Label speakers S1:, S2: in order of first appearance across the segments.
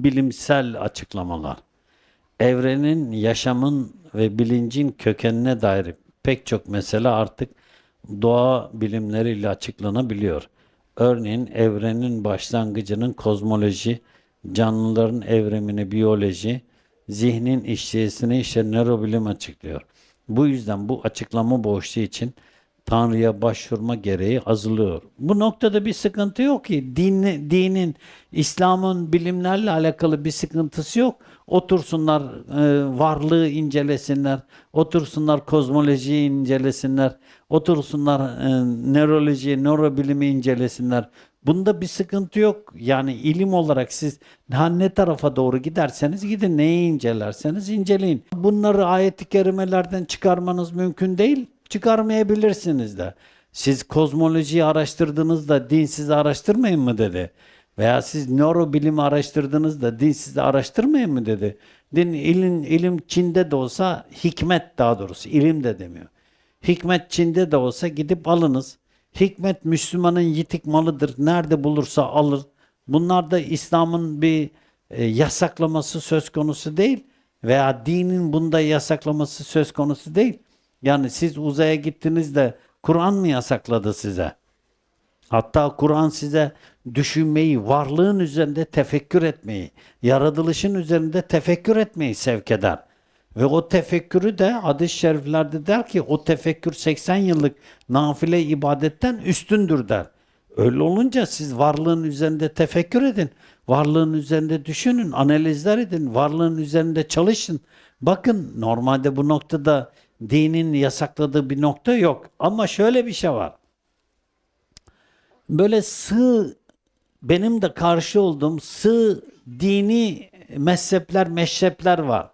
S1: bilimsel açıklamalar, evrenin, yaşamın ve bilincin kökenine dair pek çok mesele artık doğa bilimleriyle açıklanabiliyor. Örneğin evrenin başlangıcının kozmoloji, canlıların evrimini biyoloji, zihnin işleyişini ise nörobilim açıklıyor. Bu yüzden bu açıklama boşluğu için Tanrı'ya başvurma gereği azalıyor. Bu noktada bir sıkıntı yok ki. Dinin, İslam'ın bilimlerle alakalı bir sıkıntısı yok. Otursunlar varlığı incelesinler, otursunlar kozmolojiyi incelesinler, otursunlar nöroloji, nörobilimi incelesinler. Bunda bir sıkıntı yok. Yani ilim olarak siz ne tarafa doğru giderseniz gidin, neyi incelerseniz inceleyin. Bunları ayet-i kerimelerden çıkarmanız mümkün değil. Çıkarmayabilirsiniz de. Siz kozmolojiyi araştırdığınızda din sizi araştırmayın mı dedi. Veya siz nörobilimi araştırdığınızda din sizi araştırmayın mı dedi. Din ilim Çin'de de olsa hikmet daha doğrusu ilim de demiyor. Hikmet Çin'de de olsa gidip alınız. Hikmet Müslümanın yitik malıdır. Nerede bulursa alır. Bunlar da İslam'ın bir yasaklaması söz konusu değil. Veya dinin bunda yasaklaması söz konusu değil. Yani siz uzaya gittiniz de Kur'an mı yasakladı size? Hatta Kur'an size düşünmeyi, varlığın üzerinde tefekkür etmeyi, yaratılışın üzerinde tefekkür etmeyi sevk eder. Ve o tefekkürü de hadis-i şeriflerde der ki o tefekkür 80 yıllık nafile ibadetten üstündür der. Öyle olunca siz varlığın üzerinde tefekkür edin. Varlığın üzerinde düşünün, analizler edin. Varlığın üzerinde çalışın. Bakın normalde bu noktada dinin yasakladığı bir nokta yok. Ama şöyle bir şey var. Böyle benim de karşı olduğum dini meşrepler var.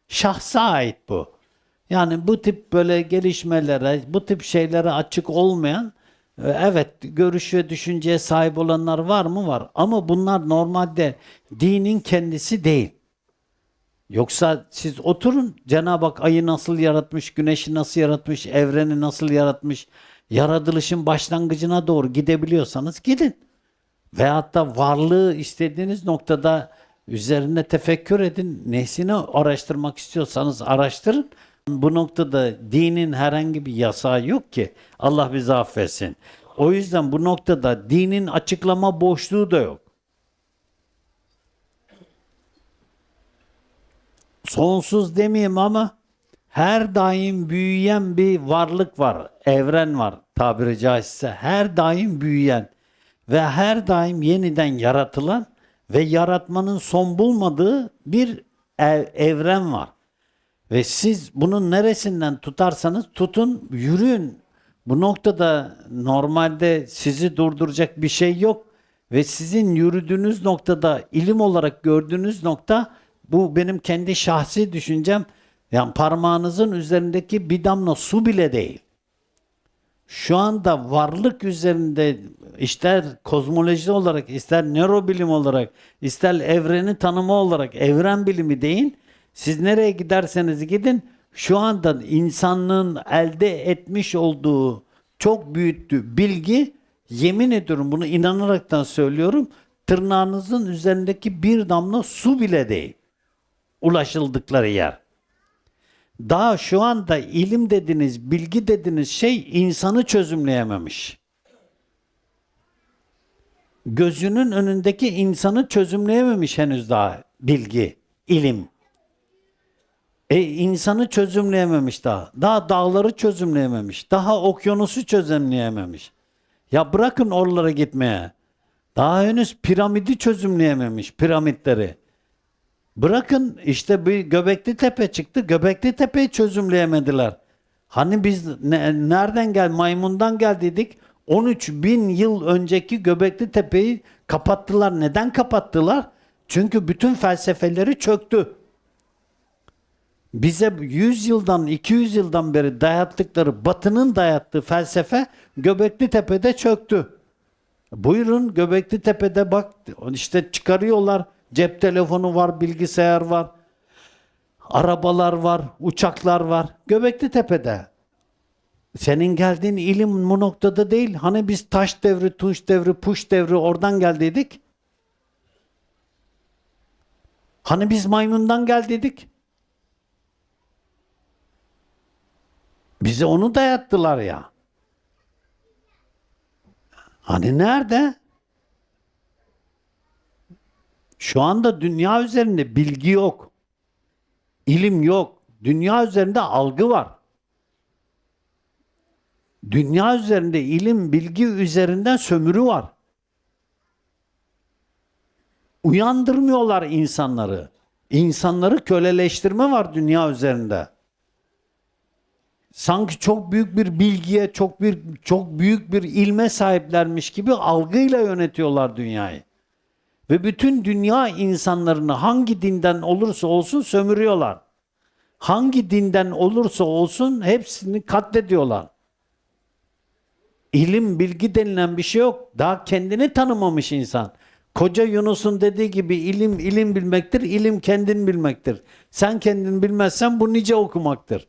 S1: Şahsa ait bu. Yani bu tip böyle gelişmelere, bu tip şeylere açık olmayan, evet görüş ve düşünceye sahip olanlar var mı? Var. Ama bunlar normalde dinin kendisi değil. Yoksa siz oturun Cenab-ı Hak ayı nasıl yaratmış, güneşi nasıl yaratmış, evreni nasıl yaratmış, yaratılışın başlangıcına doğru gidebiliyorsanız gidin. Veyahut da varlığı istediğiniz noktada üzerine tefekkür edin. Nesini araştırmak istiyorsanız araştırın. Bu noktada dinin herhangi bir yasağı yok ki. Allah bizi affetsin. O yüzden bu noktada dinin açıklama boşluğu da yok. Sonsuz demeyeyim ama her daim büyüyen bir varlık var. Evren var tabiri caizse. Her daim büyüyen ve her daim yeniden yaratılan ve yaratmanın son bulmadığı bir evren var. Ve siz bunun neresinden tutarsanız tutun, yürüyün. Bu noktada normalde sizi durduracak bir şey yok. Ve sizin yürüdüğünüz noktada, ilim olarak gördüğünüz nokta, bu benim kendi şahsi düşüncem, yani parmağınızın üzerindeki bir damla su bile değil. Şu anda varlık üzerinde ister kozmoloji olarak, ister nörobilim olarak, ister evreni tanımı olarak, evren bilimi deyin. Siz nereye giderseniz gidin, şu anda insanlığın elde etmiş olduğu çok büyüttü bilgi, yemin ediyorum bunu inanaraktan söylüyorum, tırnağınızın üzerindeki bir damla su bile değil. Ulaşıldıkları yer. Daha şu anda ilim dediğiniz, bilgi dediğiniz şey insanı çözümleyememiş. Gözünün önündeki insanı çözümleyememiş henüz daha bilgi, ilim. İnsanı çözümleyememiş daha. Daha dağları çözümleyememiş. Daha okyanusu çözümleyememiş. Ya bırakın oralara gitmeye. Daha henüz piramidi çözümleyememiş, piramitleri. Bırakın işte bir Göbekli Tepe çıktı. Göbekli Tepe'yi çözümleyemediler. Hani biz nereden maymundan geldiydik. 13 bin yıl önceki Göbekli Tepe'yi kapattılar. Neden kapattılar? Çünkü bütün felsefeleri çöktü. Bize 100 yıldan 200 yıldan beri dayattıkları Batı'nın dayattığı felsefe Göbekli Tepe'de çöktü. Buyurun Göbekli Tepe'de bak işte çıkarıyorlar. Cep telefonu var, bilgisayar var, arabalar var, uçaklar var. Göbekli Tepe'de. Senin geldiğin ilim bu noktada değil. Hani biz taş devri, tunç devri, puş devri oradan geldiydik. Hani biz maymundan geldiydik? Bize onu dayattılar ya. Hani nerede? Şu anda dünya üzerinde bilgi yok. İlim yok. Dünya üzerinde algı var. Dünya üzerinde ilim, bilgi üzerinden sömürü var. Uyandırmıyorlar insanları. İnsanları köleleştirme var dünya üzerinde. Sanki çok büyük bir bilgiye, çok büyük bir ilme sahiplermiş gibi algıyla yönetiyorlar dünyayı. Ve bütün dünya insanlarını hangi dinden olursa olsun sömürüyorlar. Hangi dinden olursa olsun hepsini katlediyorlar. İlim, bilgi denilen bir şey yok. Daha kendini tanımamış insan. Koca Yunus'un dediği gibi ilim ilim bilmektir, ilim kendin bilmektir. Sen kendin bilmezsen bu nice okumaktır.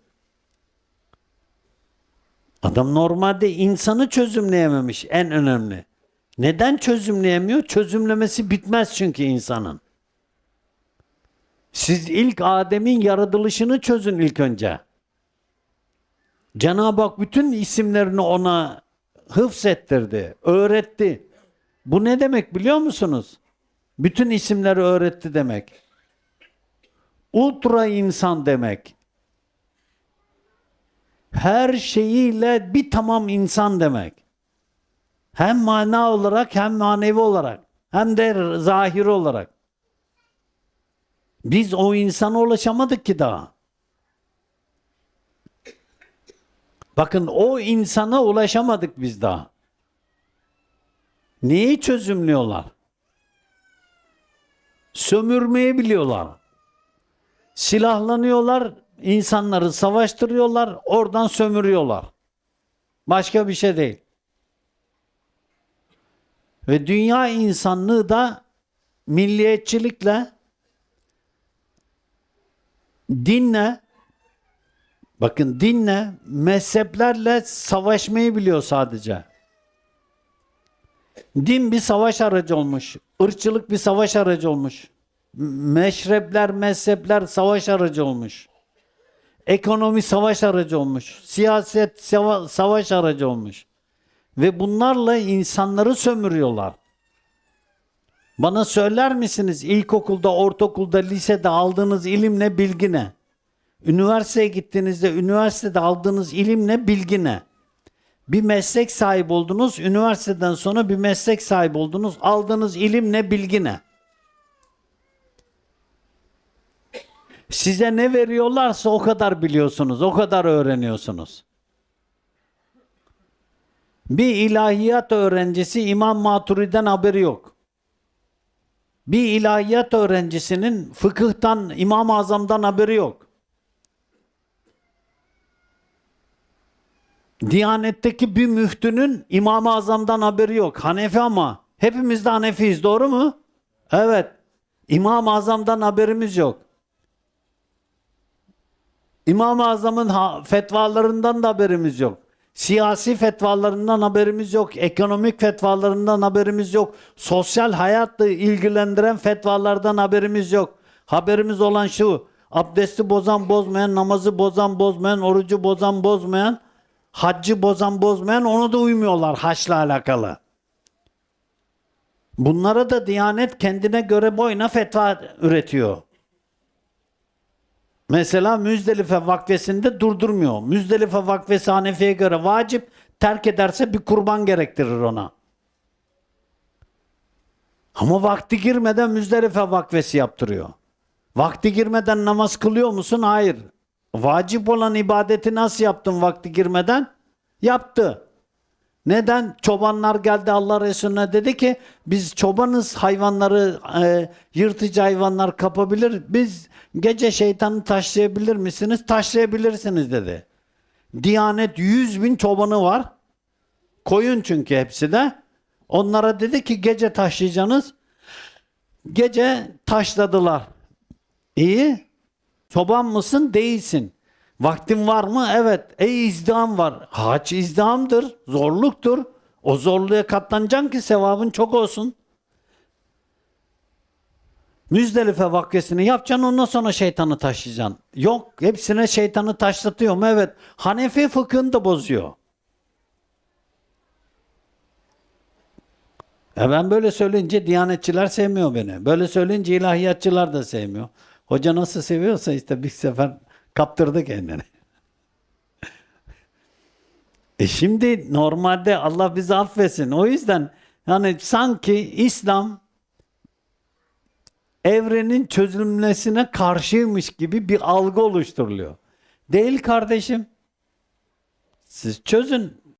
S1: Adam normalde insanı çözümleyememiş en önemli. Neden çözümleyemiyor? Çözümlemesi bitmez çünkü insanın. Siz ilk Adem'in yaratılışını çözün ilk önce. Cenab-ı Hak bütün isimlerini ona hıfzettirdi, öğretti. Bu ne demek biliyor musunuz? Bütün isimleri öğretti demek. Ultra insan demek. Her şeyiyle bir tamam insan demek. Hem mana olarak hem manevi olarak hem de zahir olarak. Biz o insana ulaşamadık ki daha. Bakın o insana ulaşamadık biz daha. Neyi çözümlüyorlar? Sömürmeyi biliyorlar. Silahlanıyorlar, insanları savaştırıyorlar, oradan sömürüyorlar. Başka bir şey değil. Ve dünya insanlığı da milliyetçilikle, dinle, bakın dinle, mezheplerle savaşmayı biliyor sadece. Din bir savaş aracı olmuş. Irkçılık bir savaş aracı olmuş. Meşrepler, mezhepler savaş aracı olmuş. Ekonomi savaş aracı olmuş. Siyaset savaş aracı olmuş. Ve bunlarla insanları sömürüyorlar. Bana söyler misiniz ilkokulda, ortaokulda, lisede aldığınız ilim ne, bilgi ne? Üniversiteye gittiğinizde üniversitede aldığınız ilim ne, bilgi ne? Bir meslek sahibi oldunuz, üniversiteden sonra bir meslek sahibi oldunuz, aldığınız ilim ne, bilgi ne? Size ne veriyorlarsa o kadar biliyorsunuz, o kadar öğreniyorsunuz. Bir ilahiyat öğrencisi İmam Maturidi'den haberi yok. Bir ilahiyat öğrencisinin fıkıhtan, İmam-ı Azam'dan haberi yok. Diyanetteki bir müftünün İmam-ı Azam'dan haberi yok. Hanefi ama hepimiz de Hanefiyiz, doğru mu? Evet. İmam-ı Azam'dan haberimiz yok. İmam-ı Azam'ın fetvalarından da haberimiz yok. Siyasi fetvalarından haberimiz yok. Ekonomik fetvalarından haberimiz yok. Sosyal hayatla ilgilendiren fetvalardan haberimiz yok. Haberimiz olan şu: abdesti bozan bozmayan, namazı bozan bozmayan, orucu bozan bozmayan, haccı bozan bozmayan, onu da uymuyorlar haçla alakalı. Bunlara da Diyanet kendine göre boyuna fetva üretiyor. Mesela Müzdelife vakfesinde durdurmuyor. Müzdelife vakfesi Hanefi'ye göre vacip, terk ederse bir kurban gerektirir ona. Ama vakti girmeden Müzdelife vakfesi yaptırıyor. Vakti girmeden namaz kılıyor musun? Hayır. Vacip olan ibadeti nasıl yaptın vakti girmeden? Yaptı. Neden? Çobanlar geldi Allah Resulüne, dedi ki biz çobanız, hayvanları yırtıcı hayvanlar kapabilir. Biz gece şeytanı taşlayabilir misiniz? Taşlayabilirsiniz dedi. Diyanet 100.000 çobanı var. Koyun çünkü hepsi de. Onlara dedi ki gece taşlayacaksınız. Gece taşladılar. İyi. Çoban mısın? Değilsin. Vaktin var mı? Evet. İzdiham var. Hac izdihamdır. Zorluktur. O zorluğa katlanacaksın ki sevabın çok olsun. Müzdelife vakkesini yapacaksın, ondan sonra şeytanı taşıyacaksın. Yok, hepsine şeytanı taşlatıyor mu? Evet. Hanefi fıkhını da bozuyor. Ben böyle söyleyince Diyanetçiler sevmiyor beni. Böyle söyleyince ilahiyatçılar da sevmiyor. Hoca nasıl seviyorsa işte bir sefer kaptırdı kendini. Şimdi normalde Allah bizi affetsin. O yüzden hani sanki İslam evrenin çözülmesine karşıymış gibi bir algı oluşturuluyor. Değil kardeşim. Siz çözün.